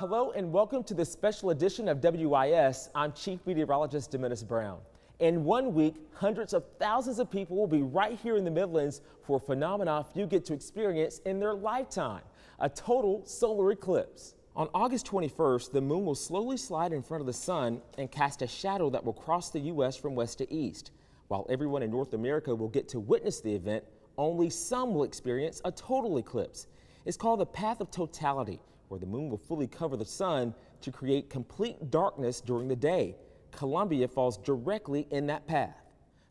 Hello and welcome to this special edition of WIS. I'm Chief Meteorologist Demenis Brown. In 1 week, hundreds of thousands of people will be right here in the Midlands for a phenomenon few get to experience in their lifetime, a total solar eclipse. On August 21st, the moon will slowly slide in front of the sun and cast a shadow that will cross the U.S. from west to east. While everyone in North America will get to witness the event, only some will experience a total eclipse. It's called the path of totality, where the moon will fully cover the sun to create complete darkness during the day. Columbia falls directly in that path.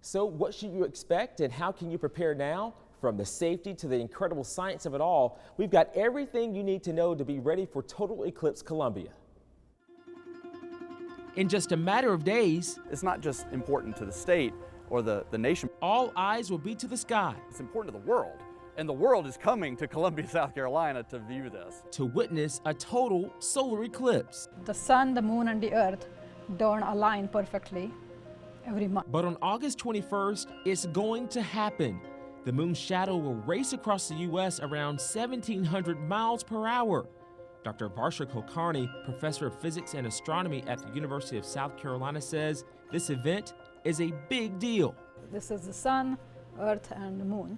So what should you expect and how can you prepare now? From the safety to the incredible science of it all, we've got everything you need to know to be ready for total eclipse Columbia. In just a matter of days, it's not just important to the state or the nation. All eyes will be to the sky. It's important to the world. And the world is coming to Columbia, South Carolina to view this. To witness a total solar eclipse. The sun, the moon, and the earth don't align perfectly every month. But on August 21st, it's going to happen. The moon's shadow will race across the U.S. around 1,700 miles per hour. Dr. Varsha Kulkarni, professor of physics and astronomy at the University of South Carolina, says this event is a big deal. This is the sun, earth, and the moon.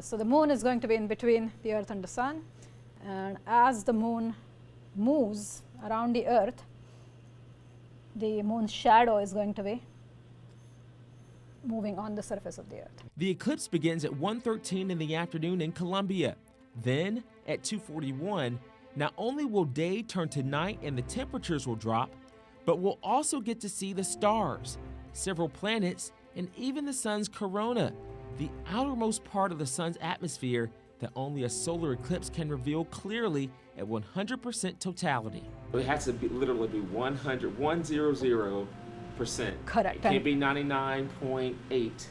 So the moon is going to be in between the earth and the sun, and as the moon moves around the earth, the moon's shadow is going to be moving on the surface of the earth. The eclipse begins at 1:13 in the afternoon in Columbia. Then at 2:41, not only will day turn to night and the temperatures will drop, but we'll also get to see the stars, several planets, and even the sun's corona, the outermost part of the sun's atmosphere that only a solar eclipse can reveal clearly at 100% totality. It has to literally be 100%. Correct. It can't be 99.8.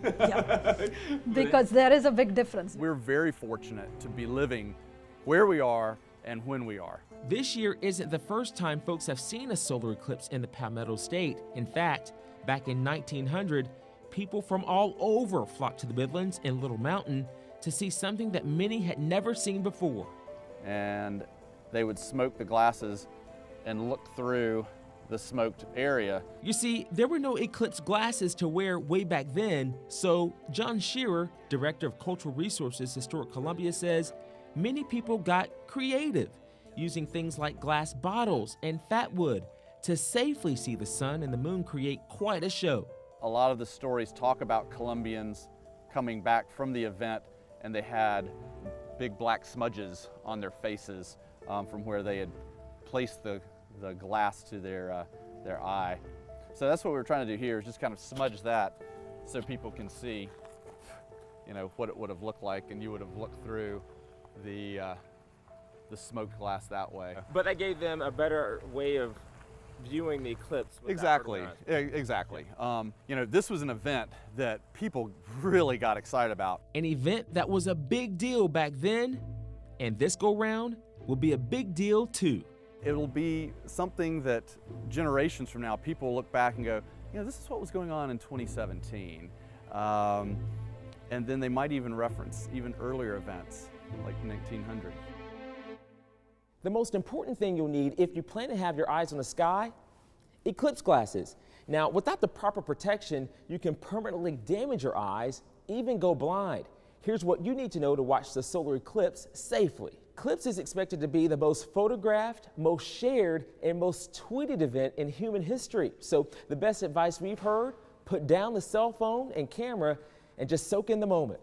Yeah, because there is a big difference. We're very fortunate to be living where we are and when we are. This year isn't the first time folks have seen a solar eclipse in the Palmetto State. In fact, back in 1900, people from all over flocked to the Midlands and Little Mountain to see something that many had never seen before. And they would smoke the glasses and look through the smoked area. You see, there were no eclipse glasses to wear way back then, so John Shearer, Director of Cultural Resources, Historic Columbia, says many people got creative, using things like glass bottles and fat wood to safely see the sun and the moon create quite a show. A lot of the stories talk about Columbians coming back from the event, and they had big black smudges on their faces from where they had placed the glass to their eye. So that's what we're trying to do here, is just kind of smudge that so people can see, you know, what it would have looked like, and you would have looked through the smoked glass that way. But that gave them a better way of viewing the eclipse. Exactly, exactly. You know, this was an event that people really got excited about. An event that was a big deal back then, and this go round will be a big deal too. It'll be something that generations from now, people will look back and go, you know, this is what was going on in 2017. And then they might even reference even earlier events, like 1900. The most important thing you'll need if you plan to have your eyes on the sky, eclipse glasses. Now, without the proper protection, you can permanently damage your eyes, even go blind. Here's what you need to know to watch the solar eclipse safely. Eclipse is expected to be the most photographed, most shared, and most tweeted event in human history. So the best advice we've heard, put down the cell phone and camera and just soak in the moment.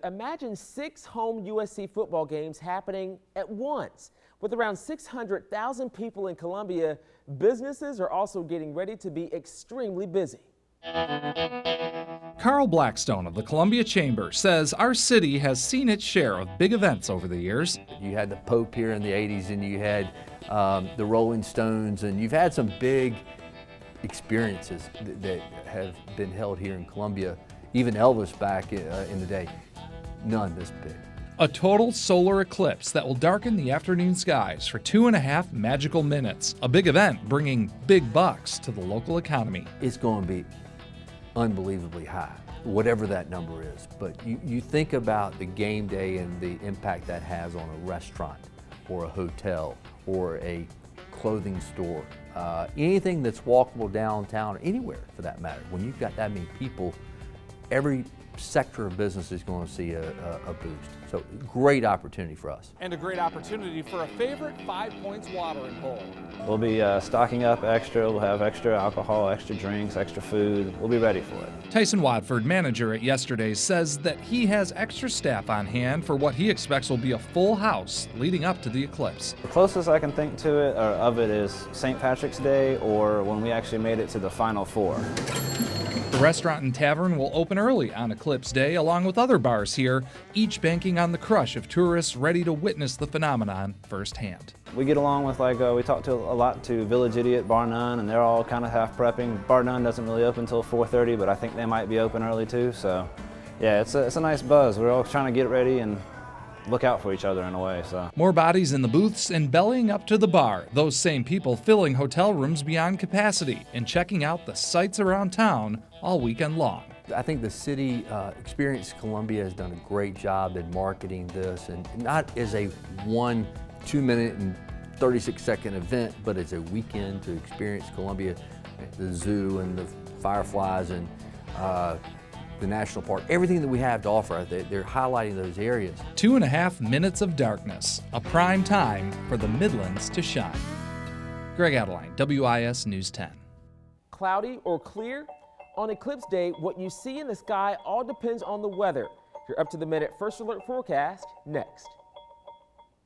Imagine 6 home USC football games happening at once. With around 600,000 people in Columbia, businesses are also getting ready to be extremely busy. Carl Blackstone of the Columbia Chamber says our city has seen its share of big events over the years. You had the Pope here in the 80s, and you had the Rolling Stones, and you've had some big experiences that have been held here in Columbia. Even Elvis back in the day, none this big. A total solar eclipse that will darken the afternoon skies for 2.5 magical minutes. A big event bringing big bucks to the local economy. It's going to be unbelievably high, whatever that number is. But you think about the game day and the impact that has on a restaurant or a hotel or a clothing store, anything that's walkable downtown or anywhere for that matter. When you've got that many people, every sector of business is going to see a boost. So great opportunity for us. And a great opportunity for a favorite 5 Points watering hole. We'll be stocking up extra. We'll have extra alcohol, extra drinks, extra food. We'll be ready for it. Tyson Watford, manager at Yesterday's, says that he has extra staff on hand for what he expects will be a full house leading up to the eclipse. The closest I can think to it or of it is St. Patrick's Day, or when we actually made it to the Final Four. The restaurant and tavern will open early on Eclipse Day, along with other bars here, each banking on the crush of tourists ready to witness the phenomenon firsthand. We get along with, we talk to a lot to Village Idiot, Bar None, and they're all kind of half prepping. Bar None doesn't really open until 4:30, but I think they might be open early too. So, yeah, it's a nice buzz. We're all trying to get ready and look out for each other in a way. So more bodies in the booths and bellying up to the bar. Those same people filling hotel rooms beyond capacity and checking out the sights around town all weekend long. I think the city, Experience Columbia, has done a great job in marketing this, and not as a 1 2-minute and 36-second event, but as a weekend to experience Columbia, the zoo and the fireflies and the national park, everything that we have to offer. They're highlighting those areas. 2.5 minutes of darkness, a prime time for the Midlands to shine. Greg Adeline, WIS News 10. Cloudy or clear? On Eclipse Day, what you see in the sky all depends on the weather. Your up-to-the-minute first alert forecast next.